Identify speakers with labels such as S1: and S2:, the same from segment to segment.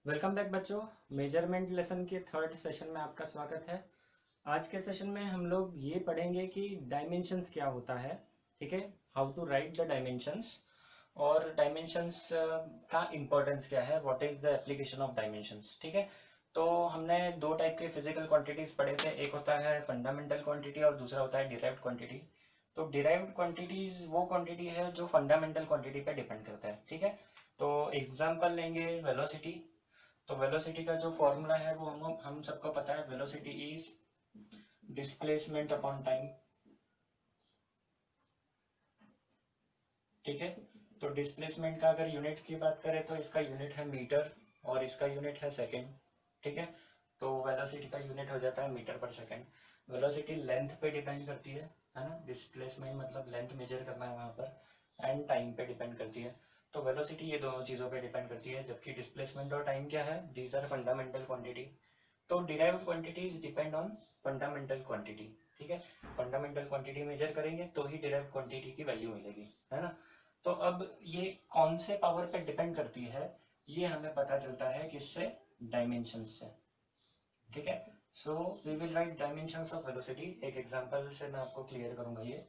S1: Welcome back बच्चों। Measurement lesson के third session में आपका स्वागत है। आज के सेशन में हम लोग ये पढ़ेंगे कि डायमेंशंस क्या होता है। ठीक है, how to write the dimensions और डायमेंशंस का इम्पोर्टेंस क्या है, what is the application of dimensions. ठीक है, तो हमने दो टाइप के फिजिकल क्वांटिटीज पढ़े थे, एक होता है फंडामेंटल क्वांटिटी और दूसरा होता है डिराइव्ड क्वांटिटी। तो डिराइव्ड क्वांटिटीज वो क्वांटिटी है जो फंडामेंटल क्वांटिटी पे डिपेंड करता है। ठीक है, तो एग्जाम्पल लेंगे वेलोसिटी। तो वेलोसिटी का जो फॉर्मूला है वो हम सबको पता है, velocity is displacement upon time. ठीक है, तो डिस्प्लेसमेंट का अगर यूनिट की बात करें तो इसका यूनिट है मीटर और इसका यूनिट है सेकेंड। ठीक है, तो वेलोसिटी का यूनिट हो जाता है मीटर पर सेकेंड। वेलोसिटी लेंथ पे डिपेंड करती है ना, डिस्प्लेसमेंट मतलब लेंथ मेजर करना है वहां पर, एंड टाइम पे डिपेंड करती है। तो वेलोसिटी ये दोनों चीजों पे डिपेंड करती है, जबकि डिस्प्लेसमेंट और टाइम क्या है, दीज आर फंडामेंटल क्वांटिटी। तो derived quantities depend on fundamental quantity. ठीक है, फंडामेंटल क्वांटिटी मेजर करेंगे तो ही डिराइव्ड क्वांटिटी की वैल्यू मिलेगी, है ना। तो अब ये कौन से पावर पे डिपेंड करती है, ये हमें पता चलता है किससे, डायमेंशंस से। ठीक है, so we will write dimensions of velocity. एक एग्जांपल से मैं आपको क्लियर करूंगा ये।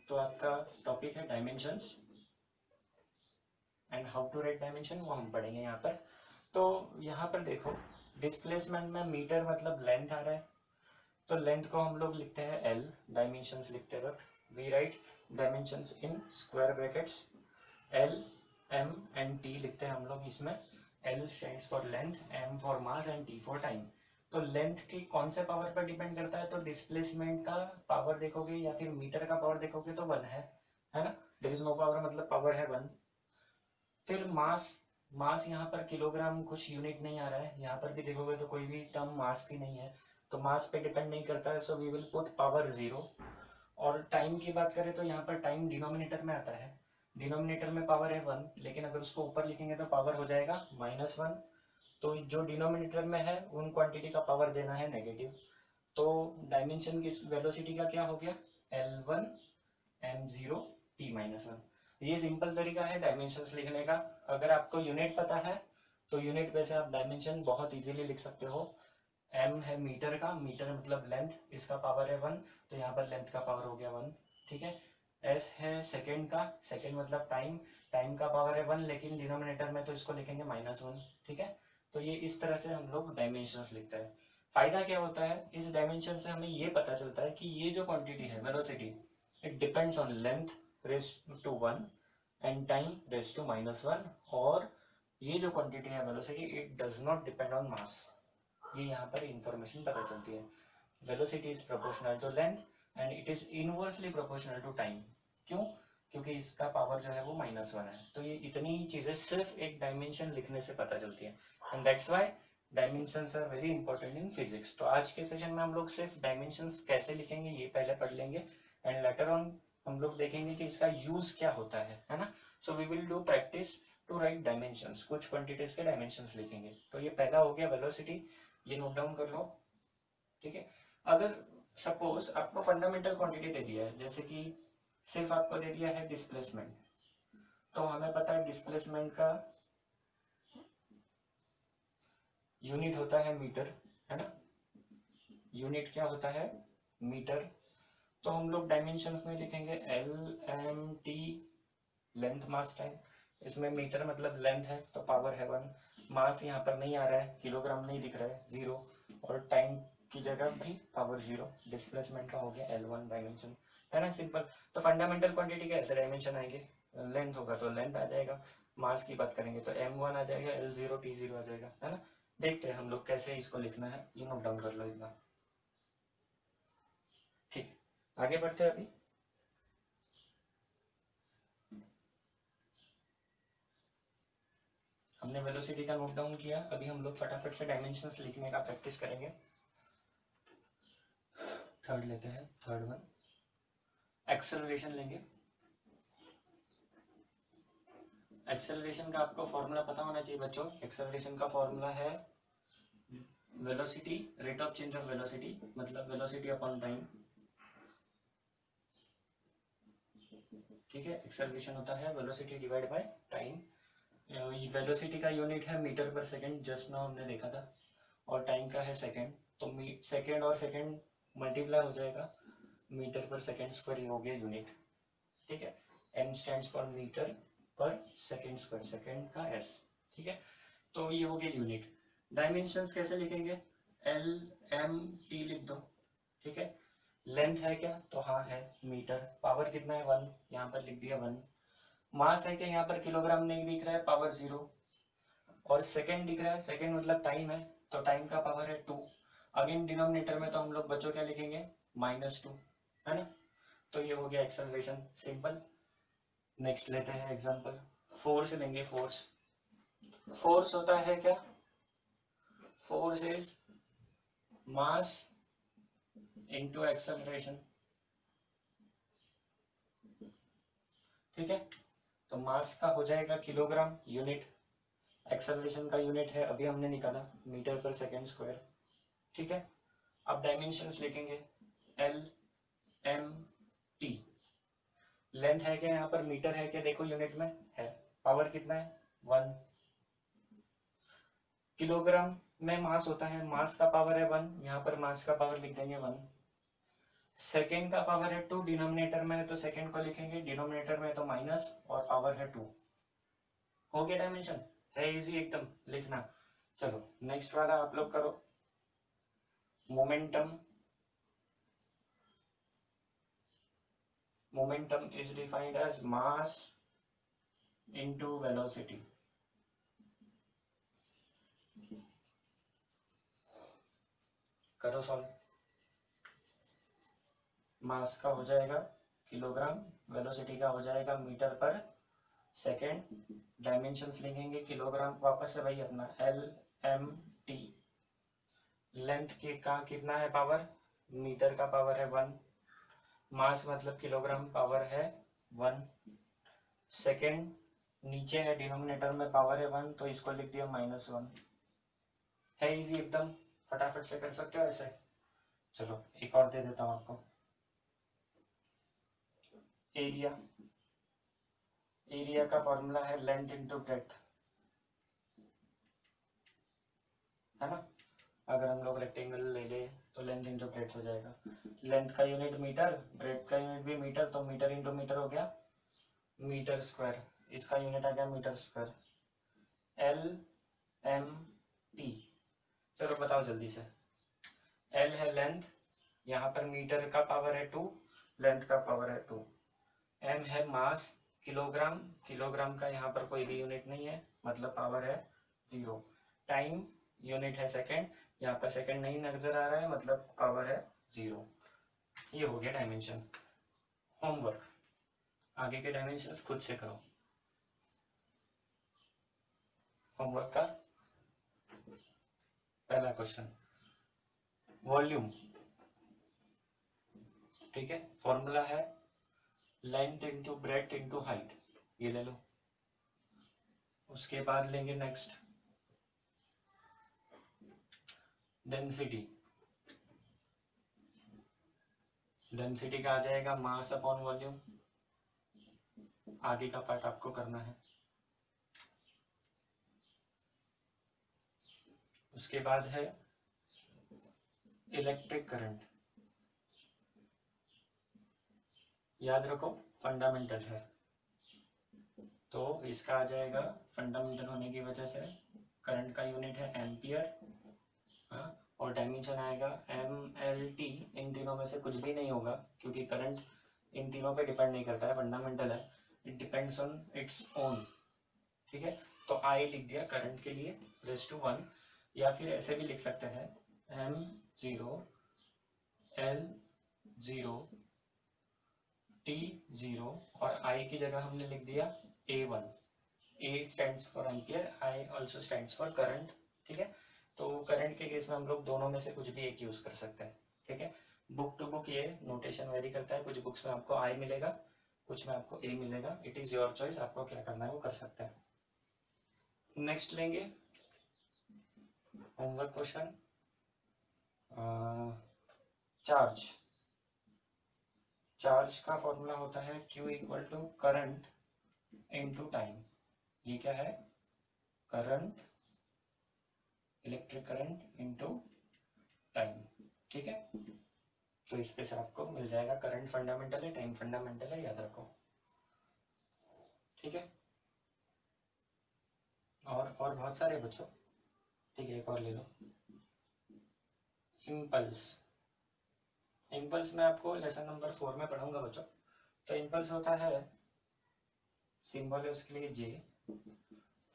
S1: तो आपका टॉपिक है dimensions and how to write dimension, वो हम पढ़ेंगे यहाँ पर। तो यहाँ पर देखो, डिस्प्लेसमेंट में मीटर मतलब लेंथ आ रहा है, तो लेंथ को हम लोग लिखते हैं एल। डायमेंशंस लिखते वक्त we write dimensions in square brackets, L M and T लिखते हैं हम लोग इसमें। L stands for length, M for mass and T for time. तो लेंथ की कौन से पावर पर डिपेंड करता है, तो डिस्प्लेसमेंट का पावर देखोगे या फिर मीटर का पावर देखोगे तो वन है ना। देयर इज नो पावर मतलब पावर है वन। फिर मास, मास यहाँ पर किलोग्राम कुछ यूनिट नहीं आ रहा है, यहाँ पर भी देखोगे तो कोई भी टर्म मास की नहीं है, तो मास पे डिपेंड नहीं करता है, so we will put power zero. और टाइम की बात करें तो यहाँ पर टाइम डिनोमिनेटर में आता है, डिनोमिनेटर में पावर है वन, लेकिन अगर उसको ऊपर लिखेंगे तो पावर हो जाएगा -1। तो जो डिनोमिनेटर में है उन क्वांटिटी का पावर देना है नेगेटिव। तो डायमेंशन की वेलोसिटी का क्या हो गया, L1 M0 T-1। ये सिंपल तरीका है डायमेंशंस लिखने का। अगर आपको यूनिट पता है तो यूनिट पे से आप डायमेंशन बहुत इजीली लिख सकते हो। एम है मीटर का, मीटर मतलब लेंथ, इसका पावर है वन, तो यहाँ पर लेंथ का पावर हो गया वन। ठीक है, एस है सेकेंड का, सेकेंड मतलब टाइम, टाइम का पावर है वन, लेकिन डिनोमिनेटर में तो इसको लिखेंगे -1। ठीक है, तो ये इस तरह से हम लोग डायमेंशंस लिखते हैं। फायदा क्या होता है, इस डायमेंशन से हमें ये पता चलता है कि ये जो क्वांटिटी है velocity, it depends on length raised to one and time raised to -1। और ये जो क्वांटिटी है velocity, it does not depend on mass. ये यहाँ पर इंफॉर्मेशन पता चलती है। Velocity is proportional to length and it is inversely proportional to time. क्यों, क्योंकि इसका पावर जो है वो -1 है। तो ये इतनी चीजें सिर्फ एक डायमेंशन लिखने से पता चलती है, and that's why dimensions are very important in physics. तो आज के सेशन में हम लोग सिर्फ डायमेंशंस कैसे लिखेंगे ये पहले पढ़ लेंगे, एंड लेटर ऑन हम लोग देखेंगे कि इसका यूज क्या होता है ना। So we will do practice to write dimensions, कुछ क्वांटिटीज के डायमेंशंस लिखेंगे। तो ये पहला हो गया वेलोसिटी, ये नोट डाउन कर लो। ठीक है, अगर सपोज आपको फंडामेंटल क्वांटिटी दे दिया है, जैसे कि सिर्फ आपको दे दिया है डिस्प्लेसमेंट, तो हमें पता है डिस्प्लेसमेंट का यूनिट होता है मीटर, है ना। यूनिट क्या होता है, मीटर। तो हम लोग डायमेंशंस में लिखेंगे L M T, length mass time. इसमें मीटर मतलब लेंथ है तो पावर है वन, मास यहाँ पर नहीं आ रहा है, किलोग्राम नहीं दिख रहा है, जीरो, और टाइम की जगह भी पावर जीरो। डिस्प्लेसमेंट का हो गया L1 डायमेंशन, है ना, सिंपल। तो फंडामेंटल क्वांटिटी के ऐसे डायमेंशन आएंगे, लेंथ होगा तो लेंथ आ जाएगा, मास की बात करेंगे तो M1 आ जाएगा, L0 T0 आ जाएगा, है ना। देखते हैं हम लोग कैसे इसको लिखना है, ये नोट डाउन कर लो इतना। ठीक, आगे बढ़ते हैं अभी। हमने वेलोसिटी का नोट डाउन किया, अभी हम लोग फटाफट से डायमेंशंस लिखने का प्रैक्टिस करेंगे। थर्ड लेते हैं, थर्ड वन एक्सेलरेशन लेंगे। एक्सेलरेशन का आपको फॉर्मूला पता होना चाहिए बच्चों। एक्सेलरेशन का फॉर्मूला है velocity, rate of change of velocity मतलब वेलोसिटी अपॉन टाइम। ठीक है, एक्सेलरेशन होता है velocity divide by time. Velocity का यूनिट है मीटर पर सेकंड, जस्ट नाउ हमने देखा था, और टाइम का है सेकंड, तो सेकंड और सेकंड मल्टीप्लाई हो जाएगा, मीटर पर सेकंड स्क्वायर ये हो गया यूनिट, ठीक है। m स्टैंड्स फॉर मीटर पर सेकंड स्क्वायर, सेकंड का s, ठीक है। तो ये हो गया यूनिट। डायमेंशंस कैसे लिखेंगे, l m t लिख दो, ठीक है। लेंथ है क्या, तो हाँ है मीटर, पावर कितना है 1, यहाँ पर लिख दिया 1, मास है क्या, यहाँ पर किलोग्राम नहीं दिख रहा है, पावर 0, और सेकंड दिख रहा है, सेकंड मतलब टाइम है, तो टाइम का पावर है 2, अगेन डिनोमिनेटर में तो हम लोग बच्चों क्या लिखेंगे, -2, है ना। तो ये हो गया एक्सेलरेशन, सिंपल। नेक्स्ट लेते हैं एग्जांपल, फोर्स लेंगे। फोर्स, फोर्स होता है क्या, force is mass into acceleration, ठीक है। तो मास का हो जाएगा किलोग्राम यूनिट, एक्सेलरेशन का यूनिट है अभी हमने निकाला मीटर पर सेकंड स्क्वायर, ठीक है। अब डायमेंशंस लिखेंगे, एल एम टी, लेंथ है क्या, यहाँ पर मीटर है क्या, देखो यूनिट में है, पावर कितना है 1, किलोग्राम में मास होता है, मास का पावर है 1, यहाँ पर मास का पावर लिख देंगे 1, सेकेंड का पावर है 2, डिनोमिनेटर में है तो सेकेंड को लिखेंगे, डिनोमिनेटर में तो माइनस, और पावर है 2, हो गया डायमेंशन, है इजी एकदम लिखना। चलो नेक्स्ट वाला आप लोग करो, momentum, momentum is defined as mass into velocity, करो सॉल्व। मास का हो जाएगा किलोग्राम, वेलोसिटी का हो जाएगा मीटर पर सेकेंड, डायमेंशंस लिखेंगे किलोग्राम, वापस से भाई अपना एल एम टी, लेंथ के का कितना है पावर, मीटर का पावर है 1, मास मतलब किलोग्राम, पावर है 1, सेकेंड नीचे है डिनोमिनेटर में पावर है 1, तो इसको लिख दिया -1, है इजी एकदम, फटाफट से कर सकते हो ऐसे। चलो एक और दे देता हूं आपको, एरिया, एरिया का फॉर्मूला है लेंथ इंटू ब्रेड्थ, है ना। अगर हम लोग रेक्टेंगल ले ले तो लेंथ इंटू ब्रेड्थ हो जाएगा, लेंथ का यूनिट मीटर, ब्रेड्थ का यूनिट भी मीटर, तो मीटर इंटू मीटर हो गया मीटर स्क्वायर, इसका यूनिट आ गया metre square, L M T. चलो बताओ जल्दी से, एल है लेंथ, यहाँ पर मीटर का पावर है 2, लेंथ का पावर है 2, एम है मास, किलोग्राम, किलोग्राम का यहाँ पर कोई भी यूनिट नहीं है, मतलब पावर है 0, टाइम यूनिट है सेकेंड, यहाँ पर सेकेंड नहीं नजर आ रहा है, मतलब पावर है 0, ये हो गया डायमेंशन। होमवर्क, आगे के डायमेंशंस खुद से करो। होमवर्क का पहला क्वेश्चन, वॉल्यूम, ठीक है, फॉर्मूला है length into breadth into height, ये ले लो। उसके बाद लेंगे नेक्स्ट डेंसिटी, डेंसिटी का आ जाएगा मास अपॉन वॉल्यूम, आगे का पार्ट आपको करना है। उसके बाद है इलेक्ट्रिक करंट, याद रखो फंडामेंटल है, तो इसका आ जाएगा, फंडामेंटल होने की वजह से करंट का यूनिट है एम्पियर, हाँ, और डायमेंशन आएगा mlt, इन तीनों में से कुछ भी नहीं होगा क्योंकि करंट इन तीनों पे डिपेंड नहीं करता है, फंडामेंटल है, it depends on its own, ठीक है। तो I लिख दिया करंट के लिए ⁻⁴, या फिर ऐसे भी लिख सकते हैं m0 l0 t0, और I की जगह हमने लिख दिया A1, A stands for ampere, I also stands for current, ठीक है। तो करंट के केस में हम लोग दोनों में से कुछ भी एक यूज कर सकते हैं, ठीक है। बुक टू बुक ये नोटेशन वेरी करता है, कुछ बुक्स में आपको I मिलेगा, कुछ में आपको A मिलेगा, इट इज योर चॉइस, आपको क्या करना है वो कर सकते हैं। नेक्स्ट लेंगे होमवर्क क्वेश्चन, चार्ज, चार्ज का फॉर्मूला होता है Q equal to current into time, ये क्या है current, electric current into time, ठीक है। तो इस पे से आपको मिल जाएगा करंट फंडामेंटल है, टाइम फंडामेंटल है, याद रखो, ठीक है। और बहुत सारे बच्चों, ठीक है, एक और ले लो। इम्पल्स, इम्पल्स मैं आपको लेसन नंबर 4 में पढ़ाऊंगा बच्चों। तो इम्पल्स होता है, सिंबल है उसके लिए J,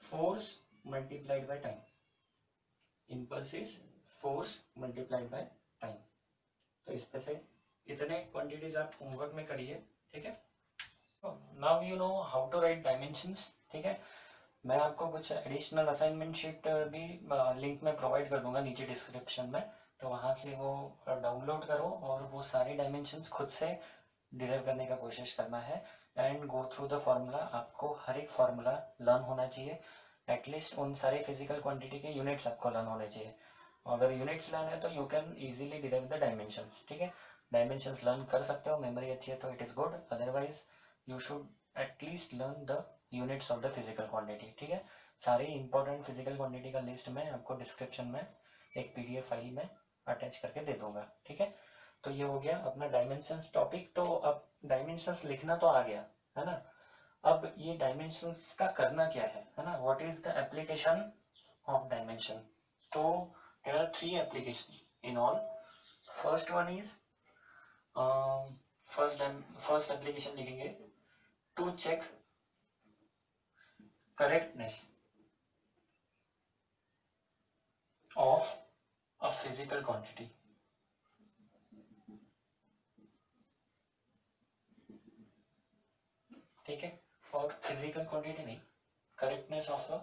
S1: force multiplied by time. Impulse is force multiplied by time. तो इस पे से इतने क्वांटिटीज आप होमवर्क में करिए, ठीक है। Now you know how to write dimensions, ठीक है। मैं आपको कुछ एडिशनल असाइनमेंट शीट भी लिंक में प्रोवाइड कर दूंगा नीचे डिस्क्रिप्शन में, तो वहाँ से वो डाउनलोड करो और वो सारे डायमेंशंस खुद से डिराइव करने का कोशिश करना है and go through the formula. आपको हर एक फार्मूला लर्न होना चाहिए, एटलीस्ट उन सारे फिजिकल क्वांटिटी के यूनिट्स आपको लर्न होने चाहिए। अगर यूनिट्स लर्न है तो you can easily derive the dimensions, ठीक है। डायमेंशंस लर्न कर सकते हो, मेमोरी अच्छी है तो it is good, otherwise you should at least learn the units of the physical quantity, ठीक है। सारे इंपॉर्टेंट फिजिकल क्वांटिटी का लिस्ट मैं आपको डिस्क्रिप्शन में एक PDF फाइल में अटैच करके दे दूंगा, ठीक है। तो ये हो गया अपना डायमेंशंस टॉपिक। तो अब डायमेंशंस लिखना तो आ गया है ना, अब ये डायमेंशंस का करना क्या है ना, what is the application of dimension. तो there are 3 applications in all. First one is first application लिखेंगे to check correctness of a physical quantity, ठीक है। और फिजिकल क्वांटिटी नहीं, correctness of a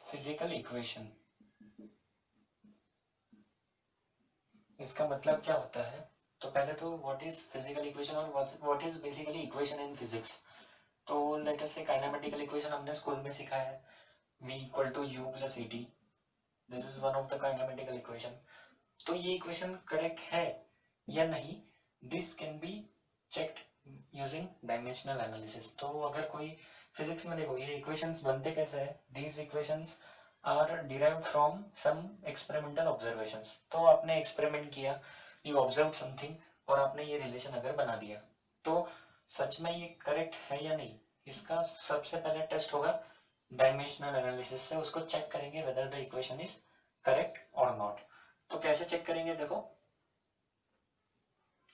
S1: physical equation. इसका मतलब क्या होता है, तो पहले तो व्हाट इज फिजिकल इक्वेशन और what is basically equation in physics. तो let us say kinematical equation हमने स्कूल में सीखा है, v equal to U plus E T, this is one of the kinematical equation. तो ये इक्वेशन करेक्ट है या नहीं, this can be checked using dimensional analysis. तो अगर कोई फिजिक्स में देखो ये इक्वेशंस बनते कैसे है, these equations are derived from some experimental observations. तो आपने एक्सपेरिमेंट किया, यू ऑब्जर्व समथिंग और आपने ये रिलेशन अगर बना दिया, तो सच में ये करेक्ट है या नहीं, इसका सबसे पहले टेस्ट होगा डायमेंशनल एनालिसिस से। उसको चेक करेंगे whether the equation is correct और नॉट। तो कैसे चेक करेंगे देखो,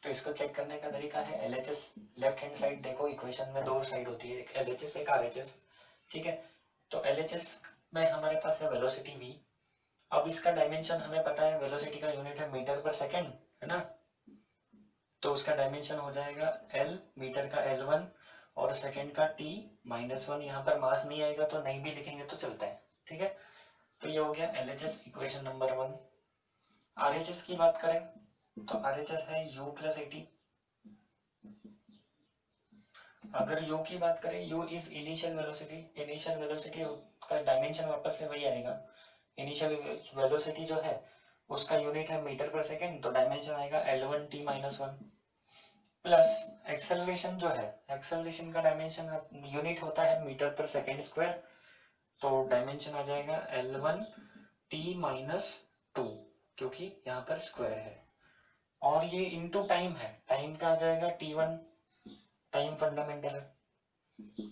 S1: तो इसको चेक करने का तरीका है LHS। लेफ्ट हैंड साइड देखो, इक्वेशन में दो साइड होती है, एक LHS एक RHS, ठीक है। तो LHS में हमारे पास है वेलोसिटी v। अब इसका डायमेंशन हमें पता है, वेलोसिटी का यूनिट है मीटर पर सेकेंड, है ना। तो उसका डायमेंशन हो जाएगा L, मीटर का L1 और सेकेंड का T -1। यहाँ पर मास नहीं आएगा तो नहीं भी लिखेंगे तो चलता है, ठीक है। तो ये हो गया LHS इक्वेशन नंबर 1। RHS की बात करें तो RHS है u प्लस ए टी। अगर u की बात करें, u is initial velocity, initial velocity का डायमेंशन वापस से वही आएगा। इनिशियल वेलोसिटी जो है उसका यूनिट है मीटर पर सेकेंड, तो डायमेंशन आएगा L1 T -1 प्लस एक्सेलरेशन जो है, एक्सेलरेशन का डायमेंशन यूनिट होता है मीटर पर सेकेंड स्क्वायर, तो डायमेंशन आ जाएगा L1 T -2 क्योंकि यहाँ पर स्क्वायर है। और ये इनटू टाइम है, टाइम का आ जाएगा T1, टाइम फंडामेंटल है।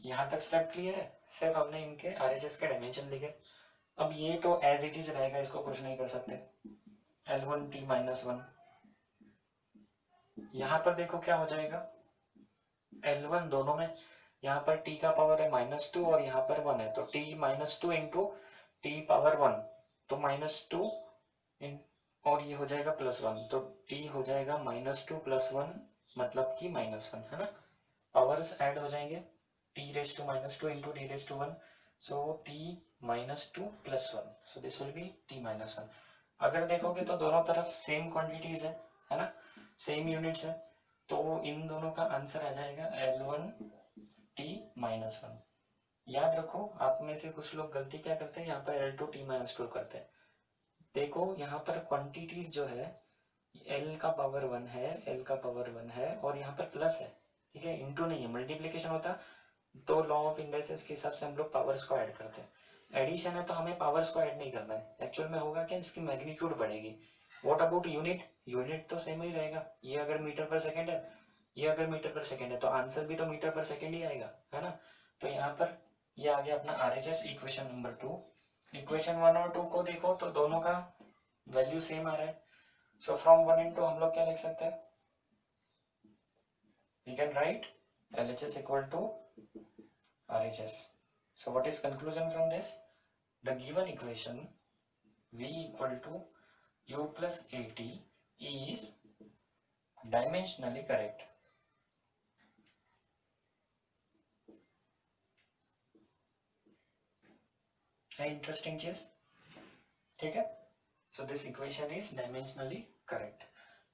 S1: यहाँ तक स्टेप क्लियर है, सिर्फ हमने इनके RHS के डायमेंशन लिखे। अब ये तो एज इट इज रहेगा, इसको कुछ नहीं कर सकते। L1 T -1, यहाँ पर देखो क्या हो जाएगा, L1 दोनों में, यहाँ पर t का पावर है -2 और यहाँ पर 1 है, तो t -2 इंटू t पावर 1, तो -2 और ये हो जाएगा +1, तो t हो जाएगा -2 + 1 मतलब कि -1, है ना। पावर्स ऐड हो जाएंगे, t⁻² into t⁻1, so t -2 + 1, so this will be t -1। अगर देखोगे तो दोनों तरफ सेम क्वांटिटीज है ना, सेम यूनिट्स है, तो इन दोनों का आंसर आ जाएगा L1 T -1। याद रखो, आप में से कुछ लोग गलती क्या करते हैं, यहाँ पर L2 T -2 करते हैं। देखो यहाँ पर क्वांटिटीज जो है, L का पावर 1 है, L का पावर 1 है और यहाँ पर प्लस है, ठीक है, इंटू नहीं है। मल्टीप्लीकेशन होता तो लॉ ऑफ इंडाइसेस के हिसाब से हम लोग पावर्स को ऐड करते हैं, एडिशन है तो हमें पावर्स को ऐड नहीं करना है, एक्चुअल में होगा क्या, इसकी मैग्नीट्यूड बढ़ेगी। व्हाट अबाउट यूनिट, यूनिट तो सेम ही रहेगा, ये अगर मीटर पर सेकेंड है, ये अगर मीटर पर सेकेंड है, तो आंसर भी तो मीटर पर सेकेंड ही आएगा, है ना। तो यहाँ पर ये आ गया अपना RHS इक्वेशन नंबर 2। इक्वेशन 1 और 2 को देखो तो दोनों का वैल्यू सेम आ रहा है, सो फ्रॉम 1 and 2 हम लोग क्या लिख सकते हैं, we can write LHS equal to RHS। So what is conclusion from this? The given equation V equal to U plus AT is dimensionally correct. है इंटरेस्टिंग चीज, ठीक है। So this equation is dimensionally correct.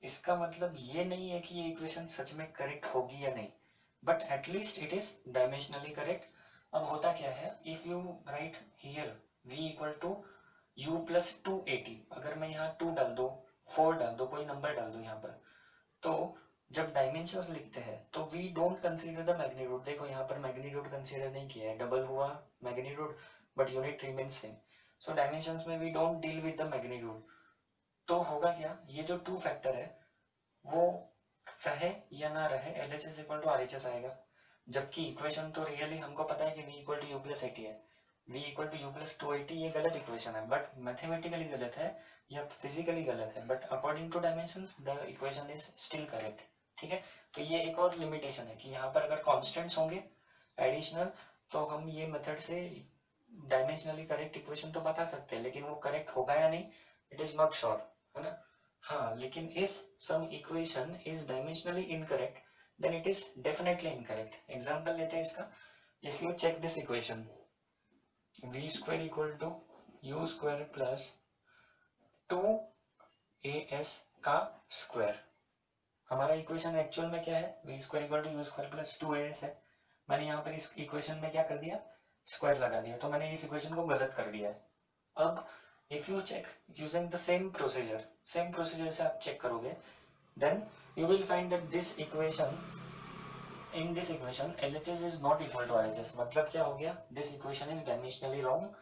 S1: इसका मतलब ये नहीं है कि ये इक्वेशन सच में करेक्ट होगी या नहीं, but at least it is dimensionally correct. अब होता क्या है, if you write here v equal to u plus 280, अगर मैं यहाँ 2 डाल दो, 4 डाल दो, कोई नंबर डाल दो यहाँ पर, तो जब डायमेंशंस लिखते हैं तो we don't consider the magnitude. देखो यहाँ पर मैग्नीट्यूड कंसीडर नहीं किया है, डबल हुआ magnitude but unit remains same. So dimensions में we don't deal with the magnitude. तो होगा क्या, ये जो 2 फैक्टर है वो रहे या ना रहे, LHS इक्वल टू RHS आएगा। जबकि इक्वेशन तो रियली हमको पता है कि v equal to U plus 80 है, v equal to U plus 280 ये गलत इक्वेशन है, बट मैथमेटिकली गलत है या फिजिकली गलत है, but according to dimensions the equation is still correct, ठीक है। तो ये एक और लिमिटेशन है कि यहाँ पर अगर कॉन्स्टेंट्स होंगे एडिशनल तो हम ये मेथड से डायमेंशनली करेक्ट इक्वेशन तो बता सकते हैं, लेकिन वो करेक्ट होगा या नहीं इट इज नॉट श्योर, है ना। हाँ, लेकिन if some equation is dimensionally incorrect then it is definitely incorrect. Example लेते हैं इसका, if you check this equation v square equal to u square plus 2as का स्क्वायर, हमारा इक्वेशन एक्चुअल में क्या है, v square equal to u square plus 2as है। मैंने यहाँ पर इस इक्वेशन में क्या कर दिया, स्क्वायर लगा दिया, तो मैंने इस इक्वेशन को गलत कर दिया है। अब if you check using the same procedure, same procedure से आप चेक करोगे, then you will find that this equation, in this equation LHS is not equal to RHS। मतलब क्या हो गया, this equation is dimensionally wrong.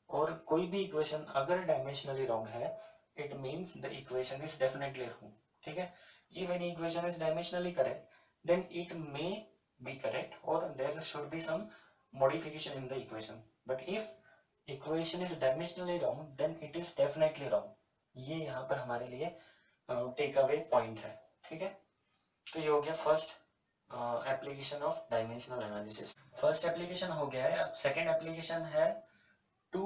S1: और कोई भी इक्वेशन अगर डायमेंशनली रॉन्ग है it means the equation is definitely wrong, ठीक है। If any equation is dimensionally correct then it may be correct और there should be some modification in the equation, but if equation is dimensionally wrong then it is definitely wrong। ये यहाँ पर हमारे लिए take away point है, ठीक है। तो ये हो गया first application of dimensional analysis. First application हो गया है। अब सेकेंड एप्लीकेशन है to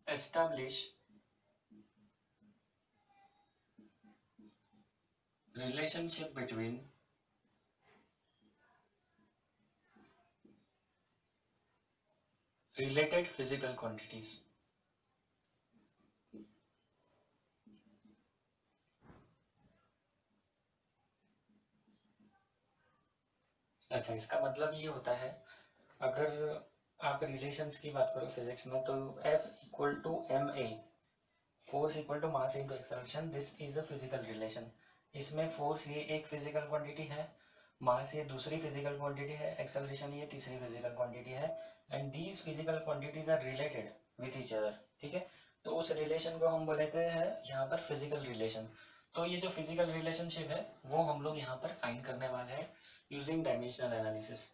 S1: establish relationship between related physical quantities। अच्छा, इसका मतलब ये होता है, अगर आप रिलेशंस की बात करो फिजिक्स में तो F equal to ma, force equal to mass into acceleration, this is a physical relation. इसमें फोर्स ये एक फिजिकल क्वांटिटी है, मास ये दूसरी फिजिकल क्वांटिटी है, एक्सेलरेशन ये तीसरी फिजिकल क्वांटिटी है, and these physical quantities are related with each other, ठीक है। तो उस रिलेशन को हम बोलते हैं यहाँ पर फिजिकल रिलेशन। तो ये जो फिजिकल रिलेशनशिप है वो हम लोग यहाँ पर फाइंड करने वाले हैं यूजिंग डायमेंशनल एनालिसिस।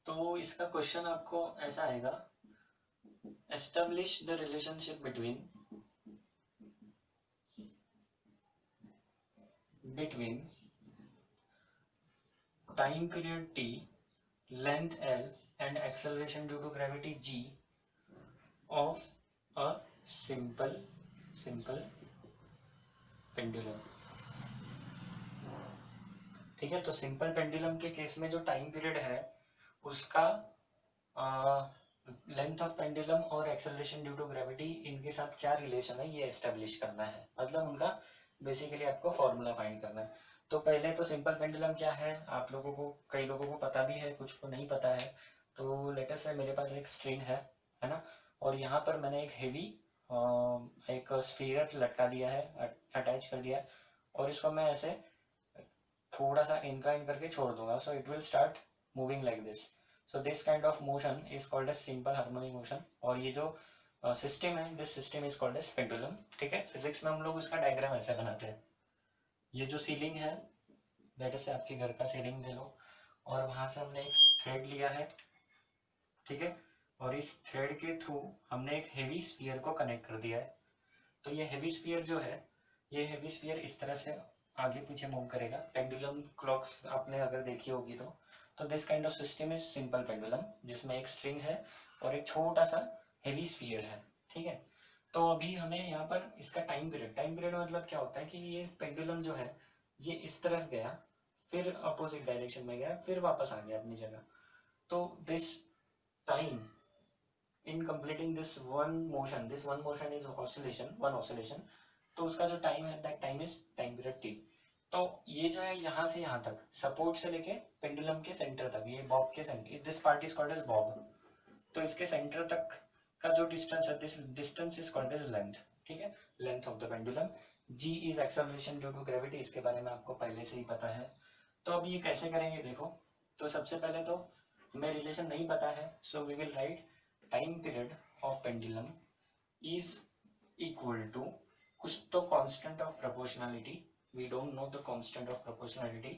S1: तो इसका क्वेश्चन आपको ऐसा आएगा, establish the relationship between time period t, length L and acceleration due to gravity g of a simple pendulum, ठीक है। तो सिंपल पेंडुलम के केस में जो टाइम पीरियड है उसका लेंथ ऑफ पेंडुलम और एक्सेलरेशन ड्यू टू ग्रेविटी इनके साथ क्या रिलेशन है ये एस्टेब्लिश करना है, मतलब उनका बेसिकली आपको फॉर्मूला फाइंड करना है। तो पहले तो सिंपल पेंडुलम क्या है आप लोगों को, कई लोगों को पता भी है, कुछ को नहीं पता है। तो लेटेस्ट है मेरे पास एक स्ट्रिंग है ना, और यहाँ पर मैंने एक हेवी एक स्फीयर लटका दिया है, अटैच कर दिया, और इसको मैं ऐसे थोड़ा सा इंक्लाइन करके छोड़ दूंगा, so it will start moving like this. So this kind of motion is called as simple harmonic motion, और ये जो सिस्टम है, this system is called as pendulum. ठीक है, फिजिक्स में हम लोग उसका डायग्राम ऐसे बनाते हैं। ये जो सीलिंग है, दैट से आपके घर का सीलिंग ले लो, और वहां से हमने एक थ्रेड लिया है, ठीक है, और इस थ्रेड के थ्रू हमने एक हेवी स्फीयर को कनेक्ट कर दिया है। तो ये हेवी स्फीयर जो है, ये हेवी स्फीयर इस तरह से आगे पीछे मूव करेगा। पेंडुलम क्लॉक्स आपने अगर देखी होगी तो this kind of system is simple pendulum, जिसमें एक स्ट्रिंग है और एक छोटा सा हेवी स्फीयर है। ठीक है, तो अभी हमें यहाँ पर इसका टाइम पीरियड मतलब क्या होता है कि ये पेंडुलम जो है ये इस तरफ गया, फिर अपोजिट डायरेक्शन में गया, फिर वापस आ गया अपनी जगह। तो this time in completing this one motion is one oscillation, तो उसका जो टाइम है that time is time period t। तो ये जो है यहाँ से यहाँ तक, सपोर्ट से लेके पेंडुलम के सेंटर तक, ये बॉब के centre, this part is called as bob, तो इसके सेंटर तक का जो डिस्टेंस है, this distance is called as length. ठीक है, length of the pendulum. g is acceleration due to gravity, इसके बारे में आपको पहले से ही पता है। तो अब ये कैसे करेंगे देखो, तो सबसे पहले तो हमें रिलेशन नहीं पता है, so we will write time period of pendulum is equal to कुछ तो constant of proportionality, we don't know the constant of proportionality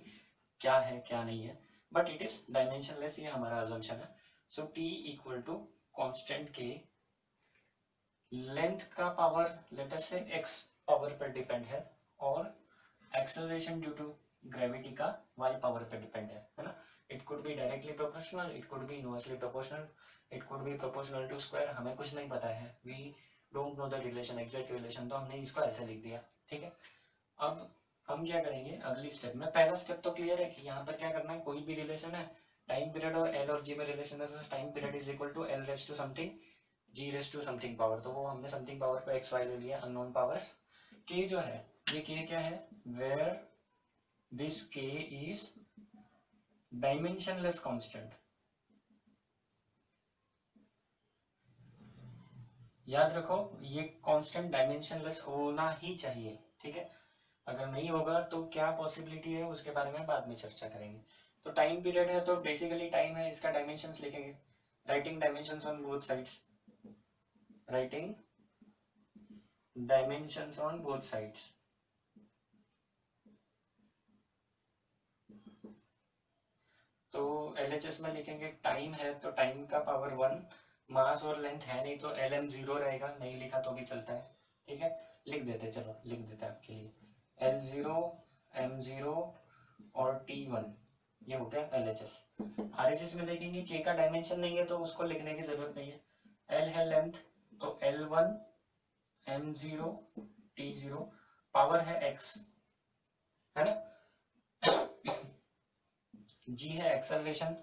S1: क्या है क्या नहीं है, बट इट इज डायमेंशनलेस, ये हमारा अजम्पशन है। So T equal to constant k, length का power let us say x power पर डिपेंड है, और एक्सेलरेशन ड्यू टू ग्रेविटी का y पावर पे डिपेंड है ना। It could be directly proportional, it could be inversely proportional, it could be proportional to square, हमें कुछ नहीं पता है, we don't know the relation, exact relation, तो हमने इसको ऐसे लिख दिया। ठीक है, अब हम क्या करेंगे अगली स्टेप में, पहला स्टेप तो क्लियर है कि यहाँ पर क्या करना है, कोई भी रिलेशन है, टाइम पीरियड और एल और जी में रिलेशन है, time period is equal to L raise to something g raise to something power, तो वो हमने समथिंग पावर को एक्स वाई ले लिया, अननोन पावर्स। के जो है, ये के क्या है, वेयर दिस के इज डायमेंशनलेस कांस्टेंट। याद रखो ये कांस्टेंट डायमेंशनलेस होना ही चाहिए। ठीक है, अगर नहीं होगा तो क्या पॉसिबिलिटी है उसके बारे में बाद में चर्चा करेंगे। तो टाइम पीरियड है तो बेसिकली टाइम है, इसका डायमेंशंस लिखेंगे, writing dimensions on both sides, writing dimensions on both sides. तो LHS में लिखेंगे टाइम है तो टाइम का पावर 1, मास और लेंथ है नहीं तो LM 0 रहेगा, नहीं लिखा तो भी चलता है। ठीक है, लिख देते, चलो लिख देते आपके लिए, L0 M0 और T1, ये हो गया LHS। RHS में देखेंगे K का डायमेंशन नहीं है तो उसको लिखने की जरूरत नहीं है, L है लेंथ तो L1 M0 T0, पावर है X, है ना। G है एक्सेलरेशन,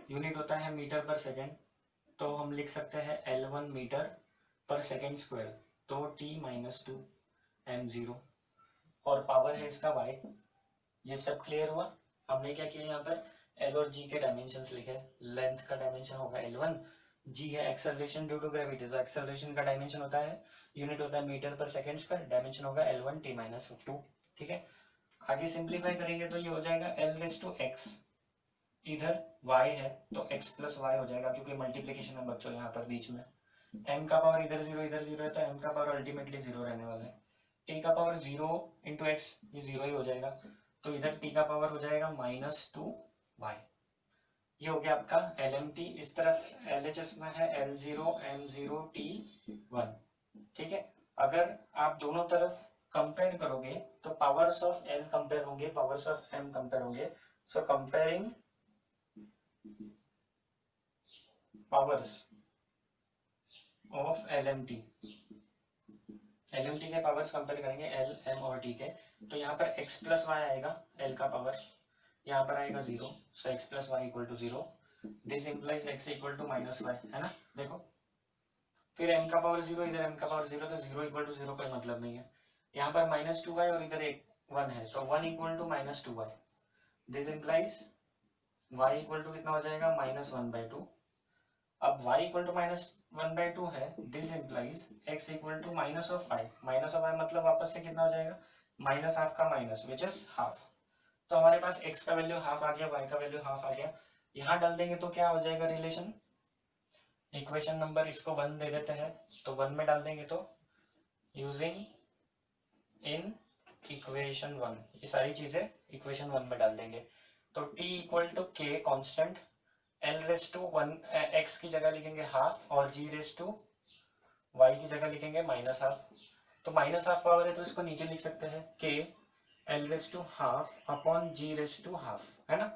S1: यूनिट होता है मीटर पर सेकेंड, तो हम लिख सकते हैं L1 मीटर पर सेकेंड स्क्वायर, तो T-2 M0, और पावर है इसका Y। ये स्टेप क्लियर हुआ। हमने क्या किया यहाँ पर, L और G के डायमेंशंस लिखे, लेंथ का डायमेंशन होगा L1, G है एक्सेलरेशन ड्यू टू ग्रेविटी, तो एक्सेलरेशन का डायमेंशन होता है, यूनिट होता है मीटर पर सेकेंड स्क्वायर, डायमेंशन होगा L1 T-2। ठीक है, आगे सिंप्लीफाई करेंगे तो ये हो जाएगा L⁻x, इधर y है तो x प्लस वाई हो जाएगा, क्योंकि मल्टीप्लीकेशन है बच्चों यहाँ पर बीच में, m का पावर इधर 0 इधर 0 है तो m का पावर अल्टीमेटली 0 रहने वाला है, t का पावर 0 इंटू x, ये 0 ही हो जाएगा, तो इधर t का पावर हो जाएगा -2y। ये हो गया आपका LMT। इस तरफ LHS में है L0 M0 T1। ठीक है, अगर आप दोनों तरफ कंपेयर करोगे तो पावर्स ऑफ L कंपेयर होंगे, पावर्स ऑफ M कंपेयर होंगे, सो comparing powers of LMT, LMT के पावर्स कंपेयर करेंगे L M और T के, तो यहाँ पर x प्लस वाई आएगा, L का पावर यहाँ पर आएगा 0, so x plus y equal to 0, this implies x equal to -y, है ना। देखो फिर m का पावर 0, इधर m का पावर 0, तो 0 इक्वल टू 0 कोई मतलब नहीं है, यहाँ पर -2y और इधर 1 है, तो 1 equal to -2y, this implies y equal to कितना हो जाएगा, -1/2। अब y इक्वल टू -1/2 है, this implies x equal to minus of y, मतलब वापस से कितना हो जाएगा, -½ का माइनस, विच इज हाफ। तो हमारे पास x का वैल्यू हाफ आ गया, y का वैल्यू हाफ आ गया, यहाँ डाल देंगे तो क्या हो जाएगा रिलेशन, इक्वेशन नंबर इसको 1 दे देते हैं, तो 1 में डाल देंगे तो यूजिंग इन इक्वेशन 1, ये सारी चीजें इक्वेशन 1 में डाल देंगे। तो t equal to k constant, l raise to 1 x की जगह लिखेंगे हाफ और g रेस टू y की जगह लिखेंगे माइनस हाफ। तो माइनस हाफ पावर है तो इसको नीचे लिख सकते हैं k l raise to half upon g raise to half, है ना।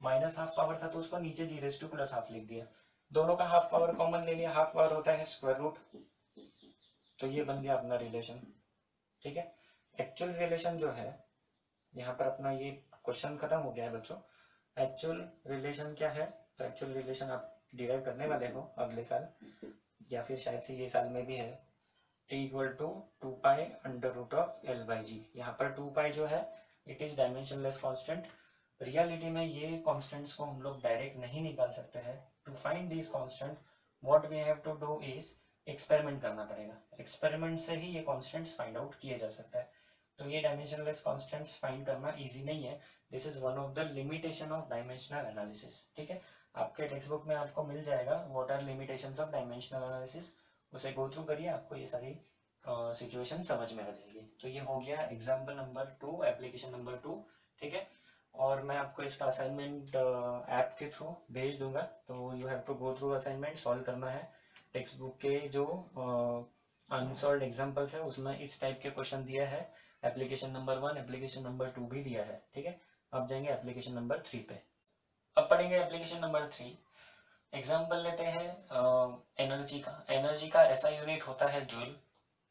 S1: माइनस हाफ पावर था तो उसको नीचे g raise two plus half लिख दिया, दोनों का हाफ पावर कॉमन ले लिया, हाफ पावर होता है स्क्वायर रूट, तो ये बन गया अपना रिलेशन। ठीक है, एक्चुअल रिलेशन जो है यहाँ पर अपना ये क्वेश्चन खत्म हो गया है बच्चों। एक्चुअल रिलेशन क्या है, तो एक्चुअल रिलेशन आप डिराइव करने वाले हो अगले साल या फिर शायद से ये साल में भी है, t equal to 2 pi under root of l by g. यहाँ पर 2 पाई जो है it is dimensionless constant. Reality में ये कांस्टेंट्स को हम लोग डायरेक्ट नहीं निकाल सकते हैं। To find this constant what we have to do is experiment करना पड़ेगा, एक्सपेरिमेंट से ही ये कांस्टेंट्स फाइंड आउट किया जा सकता है। तो ये डायमेंशनलेस कांस्टेंट्स फाइंड करना इजी नहीं है, this is one of the limitation of dimensional analysis. ठीक है, आपके टेक्स्ट बुक में आपको मिल जाएगा what are limitations of dimensional analysis, उसे गो थ्रू करिए, आपको ये सारी सिचुएशन समझ में आ जाएगी। तो ये हो गया एग्जाम्पल नंबर 2, एप्लीकेशन नंबर 2। ठीक है, और मैं आपको इसका असाइनमेंट ऐप के थ्रू भेज दूंगा, तो you have to go through assignment, solve करना है। टेक्स्ट बुक के जो अनसॉल्व एग्जाम्पल्स है उसमें इस टाइप के क्वेश्चन दिया है, एप्लीकेशन नंबर 1, एप्लीकेशन नंबर 2 भी दिया है। ठीक है, अब जाएंगे एप्लीकेशन नंबर 3 पे। अब पढ़ेंगे एप्लीकेशन नंबर 3। एग्जाम्पल लेते हैं एनर्जी का। एनर्जी का ऐसा यूनिट होता है जूल,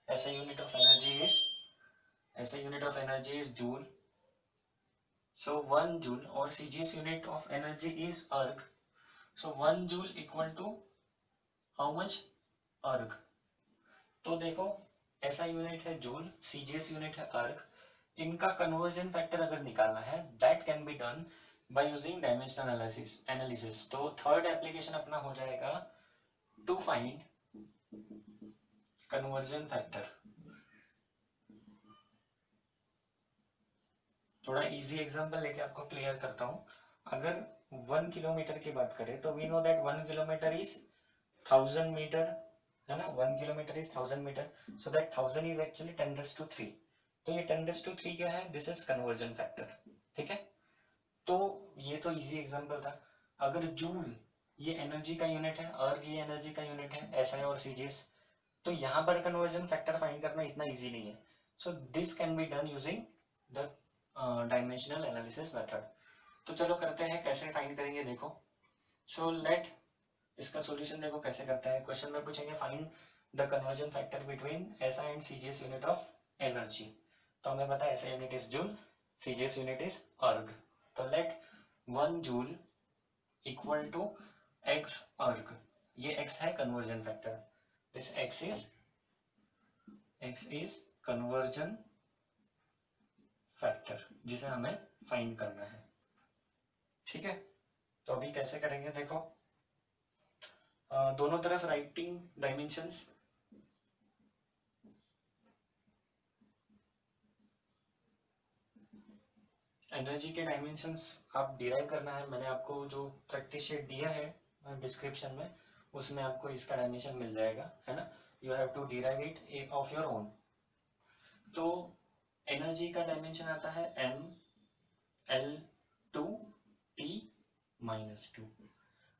S1: ऐसा unit of energy is joule. So 1 joule or CGS unit of energy is erg. So 1 joule equal to how much? erg. तो देखो ऐसा यूनिट है जूल, CGS यूनिट है erg, इनका कन्वर्जन फैक्टर अगर निकालना है that can be done by using dimensional analysis. तो थर्ड एप्लीकेशन अपना हो जाएगा टू फाइंड कन्वर्जन फैक्टर। थोड़ा इजी एग्जांपल लेके आपको क्लियर करता हूँ। अगर 1 किलोमीटर की बात करें तो we know that 1 kilometre is 1000 metre, है ना। 1 kilometre is 1000 metre, so that 1000 is actually 10⁻3। तो ये 10⁻3 क्या है, दिस इज कन्वर्जन फैक्टर। ठीक है, तो ये तो इजी एग्जांपल था। अगर जूल ये एनर्जी का यूनिट है, अर्ग ये एनर्जी का यूनिट है, एसआई और सीजीएस, तो यहाँ पर कन्वर्जन फैक्टर फाइंड करना इतना इजी नहीं है। So this can be done using the dimensional analysis method. तो चलो करते हैं, कैसे फाइंड करेंगे देखो। सो लेट इसका सॉल्यूशन देखो कैसे करता है। क्वेश्चन में पूछेंगे find the conversion factor between SI and CGS unit of energy. तो हमें पता है SI unit is joule, CGS unit is erg. तो let 1 joule equal to x erg, ये एक्स है conversion factor, this x is conversion factor जिसे हमें find करना है। ठीक है, तो अभी कैसे करेंगे देखो, दोनों तरफ राइटिंग डायमेंशंस। एनर्जी के डायमेंशंस आप डिराइव करना है, मैंने आपको जो प्रैक्टिस शीट दिया है डिस्क्रिप्शन में उसमें आपको इसका डायमेंशन मिल जाएगा, है ना। You have to derive it of your own. तो एनर्जी का डायमेंशन आता है m l2 t minus 2,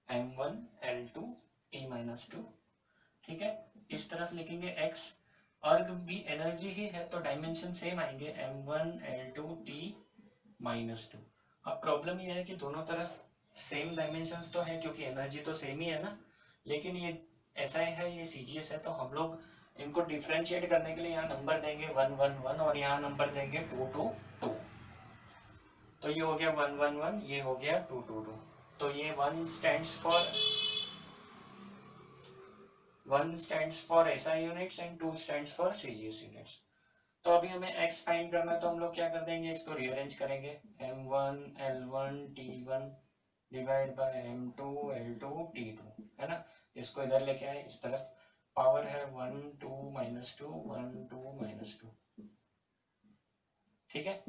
S1: m1 l2 t minus 2। ठीक है, इस तरफ लिखेंगे x, अर्ग भी एनर्जी ही है तो डायमेंशन सेम आएंगे m1 l2 t माइनस 2। अब प्रॉब्लम ये है कि दोनों तरफ सेम डायमेंशंस तो है क्योंकि एनर्जी तो सेम ही है ना, लेकिन ये ऐसा है ये सीजीएस है, तो हम लोग इनको डिफ्रेंशिएट करने के लिए यहाँ नंबर देंगे 1 1 1 और यहाँ नंबर देंगे 2 2 2। तो ये हो गया 1 1 1, ये हो गया 2 2 2। तो ये 1 stands for SI units and 2 stands for CGS units। तो अभी हमें x फाइंड करना है तो हम लोग क्या कर देंगे, इसको रीअरेंज करेंगे, m1 l1 t1 divide by m2 l2 t2, है ना। इसको इधर लेके आए, इस तरफ पावर है 1 2 माइनस 2 1 2 माइनस 2। ठीक है,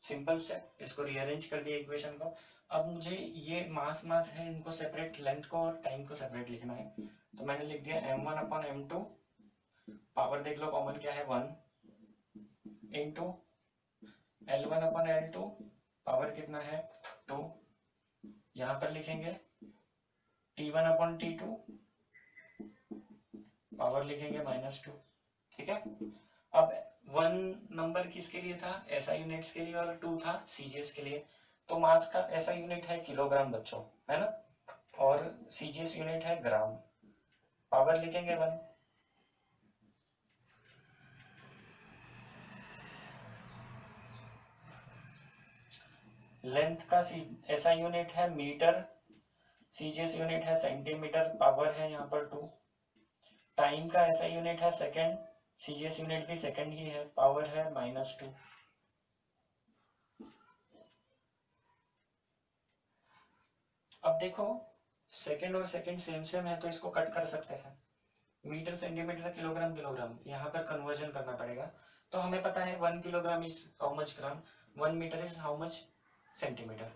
S1: सिंपल स्टेप, इसको रीअरेंज कर दिया इक्वेशन को। अब मुझे ये मास मास है, इनको सेपरेट, लेंथ को और टाइम को सेपरेट लिखना है, तो मैंने लिख दिया m1 अपॉन m2, पावर देख लो कॉमन क्या है 1, into L1 upon L2, power कितना है 2, यहाँ पर लिखेंगे T1 अपॉन T2, पावर लिखेंगे -2। ठीक है, अब 1 नंबर किसके लिए था, SI यूनिट्स के लिए, और 2 था CGS के लिए। तो मास का SI यूनिट है किलोग्राम बच्चों, है ना, और CGS यूनिट है ग्राम, पावर लिखेंगे 1। लेंथ का SI यूनिट है मीटर, CGS यूनिट है सेंटीमीटर, पावर है यहाँ पर 2। टाइम का SI यूनिट है सेकंड, CGS यूनिट भी सेकंड ही है, पावर है -2। अब देखो सेकंड और सेकंड सेम सेम है, तो इसको कट कर सकते हैं, मीटर सेंटीमीटर किलोग्राम किलोग्राम, यहाँ पर कन्वर्जन करना पड़ेगा। तो हमें पता है 1 kilogram is how much gram, 1 metre is how much centimetre.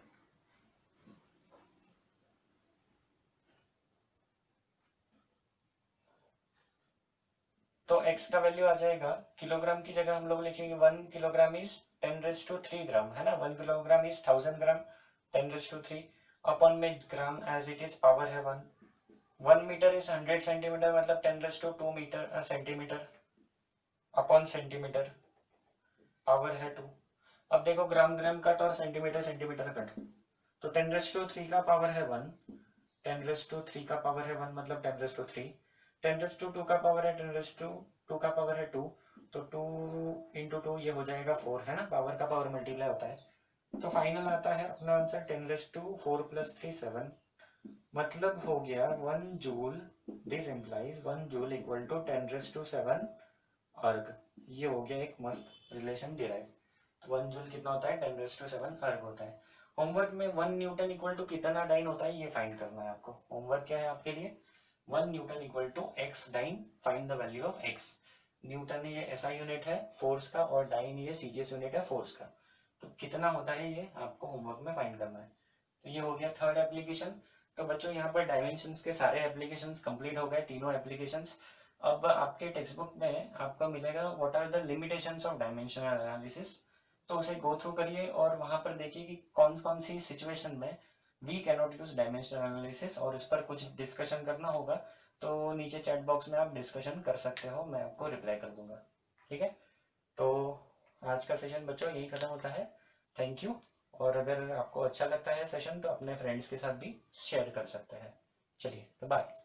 S1: तो x का वैल्यू आ जाएगा, किलोग्राम की जगह हम लोग लिखेंगे 1 किलोग्राम इज 10⁻³ ग्राम, है ना, 1 किलोग्राम इज 1000 ग्राम, 10⁻³ अपॉन में gram as it is power है 1। 1 मीटर इज 100 सेंटीमीटर, मतलब 10⁻² metre centimetre upon centimetre, power है 2। अब देखो ग्राम ग्राम कट और सेंटीमीटर सेंटीमीटर कट, तो 10⁻³ का पावर है 1, 10⁻³ का पावर है 1 मतलब 10⁻3, 10⁻2 का पावर है 10⁻2 का पावर है 2, तो 2 इंटू 2 ये हो जाएगा 4, है ना, पावर का पावर मल्टीप्लाई होता है। तो फाइनल आता है अपना आंसर 10⁻4 + 3 7, मतलब हो गया 1 joule, this implies 1 joule equal to 10⁻7 erg. ये हो गया एक मस्त रिलेशन डिराइव। 1 जूल कितना होता है, 10⁻7 अर्ग होता है। होमवर्क में 1 न्यूटन इक्वल टू कितना डाइन होता है ये फाइंड करना है आपको। होमवर्क क्या है आपके लिए, 1 newton equal to x dyne, find the value of x। Newton ये SI यूनिट है फोर्स का, और डाइन ये CGS यूनिट है फोर्स का, तो कितना होता है ये आपको होमवर्क में फाइंड करना है। तो ये हो गया थर्ड एप्लीकेशन। तो बच्चों यहाँ पर डायमेंशंस के सारे एप्लीकेशंस कंप्लीट हो गए, तीनों एप्लीकेशंस। अब आपके टेक्स्ट बुक में आपको मिलेगा what are the limitations of dimensional analysis, तो उसे गो थ्रू करिए और वहां पर देखिए कि कौन कौन सी सिचुएशन में we can not use dimensional analysis, और इस पर कुछ डिस्कशन करना होगा तो नीचे चैट बॉक्स में आप डिस्कशन कर सकते हो, मैं आपको रिप्लाई कर दूंगा। ठीक है, तो आज का सेशन बच्चों यही खत्म होता है। Thank you. और अगर आपको अच्छा लगता है सेशन तो अपने फ्रेंड्स के साथ भी शेयर कर सकते हैं। चलिए तो बाय।